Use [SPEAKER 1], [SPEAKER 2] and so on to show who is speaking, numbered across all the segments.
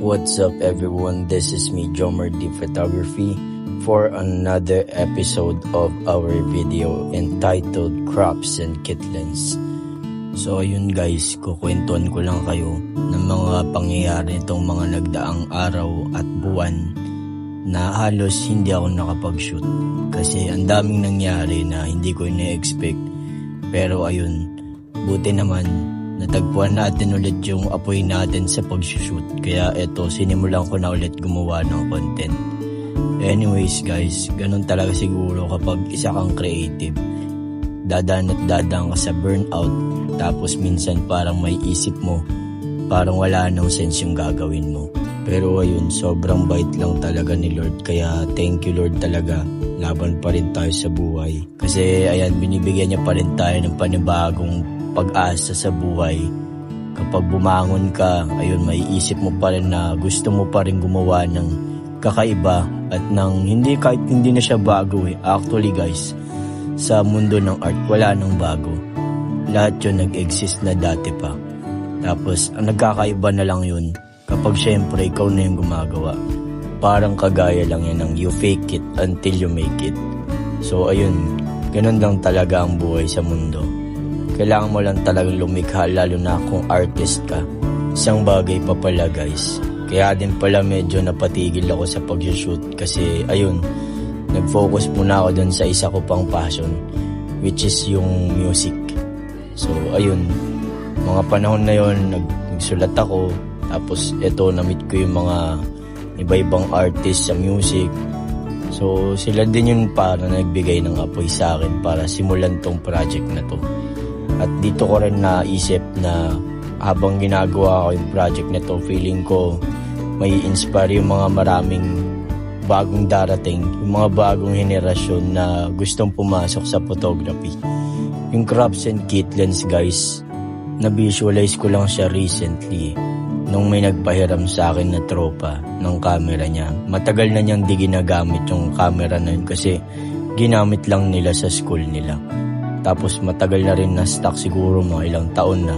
[SPEAKER 1] What's up everyone, this is me Jomer D Photography for another episode of our video entitled Crops and Kittens. So ayun guys, kukwentuhan ko lang kayo ng mga pangyayari itong mga nagdaang araw at buwan na halos hindi ako nakapag-shoot kasi ang daming nangyari na hindi ko ina-expect. Pero ayun, buti naman natagpuan natin ulit yung apoy natin sa pag-shoot. Kaya eto, sinimulan ko na ulit gumawa ng content. Anyways guys, ganun talaga siguro kapag isa kang creative. Dadaan at dadaan ka sa burnout. Tapos minsan parang may isip mo, parang wala nang sense yung gagawin mo. Pero ayun, sobrang bait lang talaga ni Lord. Kaya thank you Lord talaga. Laban pa rin tayo sa buhay. Kasi ayan, binibigyan niya pa rin tayo ng panibagong pag-asa sa buhay. Kapag bumangon ka, ayun, may isip mo pa rin na gusto mo pa rin gumawa ng kakaiba at ng hindi, kahit hindi na siya bago eh. Actually guys, sa mundo ng art, wala nang bago. Lahat yun nag-exist na dati pa. Tapos, ang nagkakaiba na lang yun kapag syempre ikaw na yung gumagawa. Parang kagaya lang yan ng you fake it until you make it. So ayun, ganun lang talaga ang buhay sa mundo. Kailangan mo lang talagang lumikha, lalo na kung artist ka. Isang bagay pa pala guys, kaya din pala medyo napatigil ako sa pag-shoot kasi ayun, nag-focus muna ako dun sa isa ko pang passion, which is yung music. So ayun, mga panahon na yun, nagsulat ako, tapos eto, na-meet ko yung mga iba-ibang artist sa music. So sila din yung para nagbigay ng apoy sa akin para simulan tong project na to. At dito ko rin naisip na habang ginagawa ko yung project na to, feeling ko may inspire yung mga maraming bagong darating, yung mga bagong henerasyon na gustong pumasok sa photography. Yung Crops and Kittens guys, na-visualize ko lang siya recently nung may nagpahiram sa akin na tropa ng camera niya. Matagal na niyang di ginagamit yung camera na yun kasi ginamit lang nila sa school nila. Tapos matagal na rin na stock, siguro mga ilang taon na.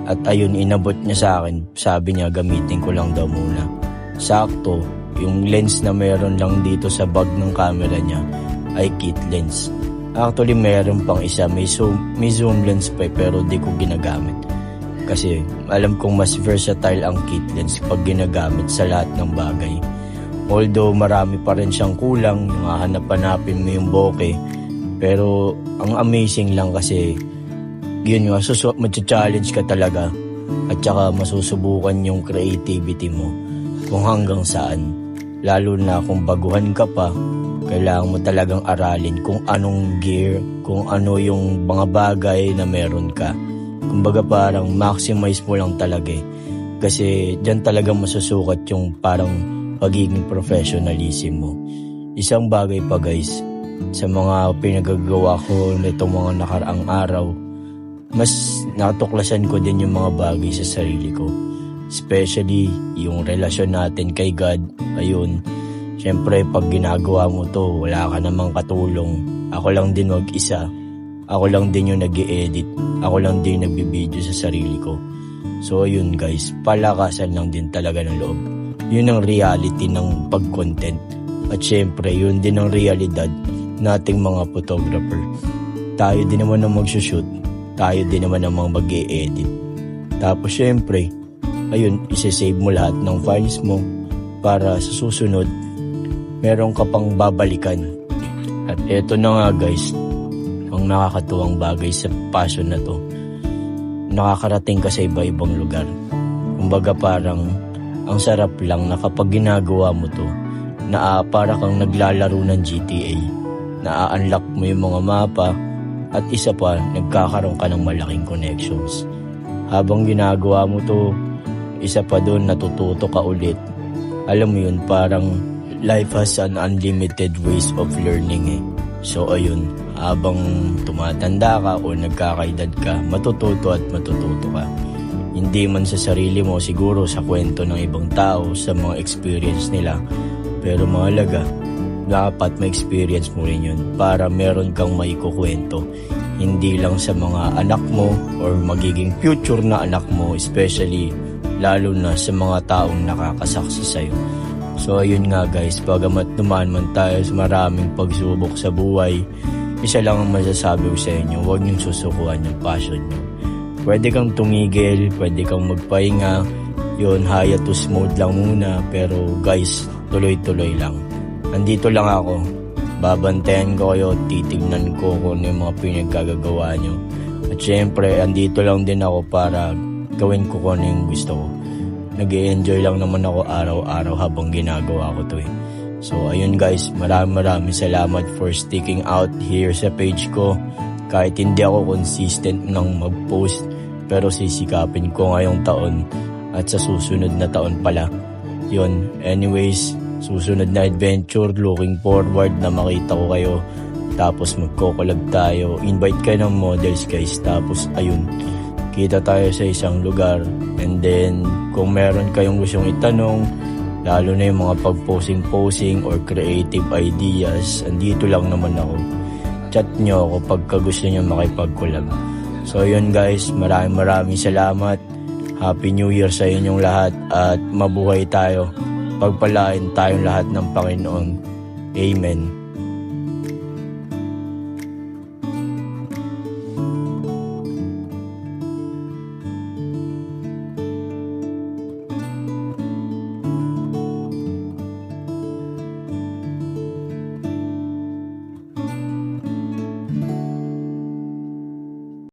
[SPEAKER 1] At ayun, inabot niya sa akin. Sabi niya gamitin ko lang daw muna. Sakto, yung lens na meron lang dito sa bag ng camera niya ay kit lens. Actually meron pang isa, may zoom lens pa pero di ko ginagamit. Kasi alam kong mas versatile ang kit lens pag ginagamit sa lahat ng bagay. Although marami pa rin siyang kulang, yung hahanap-hanapin mo yung bokeh. Pero ang amazing lang kasi yun nga, mag-challenge ka talaga at saka masusubukan yung creativity mo kung hanggang saan. Lalo na kung baguhan ka pa, kailangan mo talagang aralin kung anong gear, kung ano yung mga bagay na meron ka. Kumbaga parang maximize mo lang talaga eh. Kasi dyan talaga masusukat yung parang pagiging professionalism mo. Isang bagay pa guys, sa mga pinagagawa ko nitong mga nakaraang araw, mas natuklasan ko din yung mga bagay sa sarili ko. Especially yung relasyon natin kay God. Ayun, syempre pag ginagawa mo to, wala ka namang katulong. Ako lang din mag-isa. Ako lang din yung nag-i-edit. Ako lang din yung nagbibideo sa sarili ko. So ayun guys, palakasan lang din talaga ng loob. Yun ang reality ng pag-content. At syempre, yun din ang realidad nating mga photographer. Tayo din naman ang mag-shoot. Tayo din naman ang mga mag-i-edit. Tapos syempre, ayun, isa-save mo lahat ng files mo para sa susunod, meron ka pang babalikan. At eto na nga guys, ang nakakatuwang bagay sa passion na to, nakakarating ka sa iba-ibang lugar. Kumbaga parang ang sarap lang na kapag ginagawa mo to, na para kang naglalaro ng GTA. Na-unlock mo yung mga mapa at isa pa, nagkakaroon ka ng malaking connections. Habang ginagawa mo to, isa pa doon, natututo ka ulit. Alam mo yun, parang life has an unlimited ways of learning eh. So ayun, habang tumatanda ka o nagkakaedad ka, matututo at matututo ka. Hindi man sa sarili mo, siguro sa kwento ng ibang tao, sa mga experience nila. Pero mahalaga, dapat ma-experience mo rin yun para meron kang maikukwento. Hindi lang sa mga anak mo or magiging future na anak mo, especially lalo na sa mga taong nakakasaksi sa'yo. So ayun nga guys, bagamat dumaan man tayo sa maraming pagsubok sa buhay, isa lang ang masasabi ko sa inyo, huwag niyong susukuan yung passion niyo. Pwede kang tumigil, pwede kang magpahinga, yun, hiatus mode lang muna, pero guys, tuloy-tuloy lang. Andito lang ako, babantayan ko kayo, titignan ko kung ano yung mga pinagkagagawa nyo. At syempre, andito lang din ako para gawin ko kung ano yung gusto ko. Nag-i-enjoy lang naman ako araw-araw habang ginagawa ko to eh. So ayun guys, maraming salamat for sticking out here sa page ko. Kahit hindi ako consistent ng mag-post, pero sisikapin ko ngayong taon at sa susunod na taon pala. Yun, anyways, susunod na adventure, looking forward na makita ko kayo. Tapos magko-collab tayo, invite kayo ng models guys. Tapos ayun, kita tayo sa isang lugar. And then, kung meron kayong gustong itanong, lalo na yung mga pag-posing or creative ideas, andito lang naman ako. Chat nyo ako pagka gusto nyo makipag-collab. So yun guys, maraming salamat. Happy New Year sa inyong lahat at mabuhay tayo. Pagpalain tayong lahat ng Panginoon. Amen.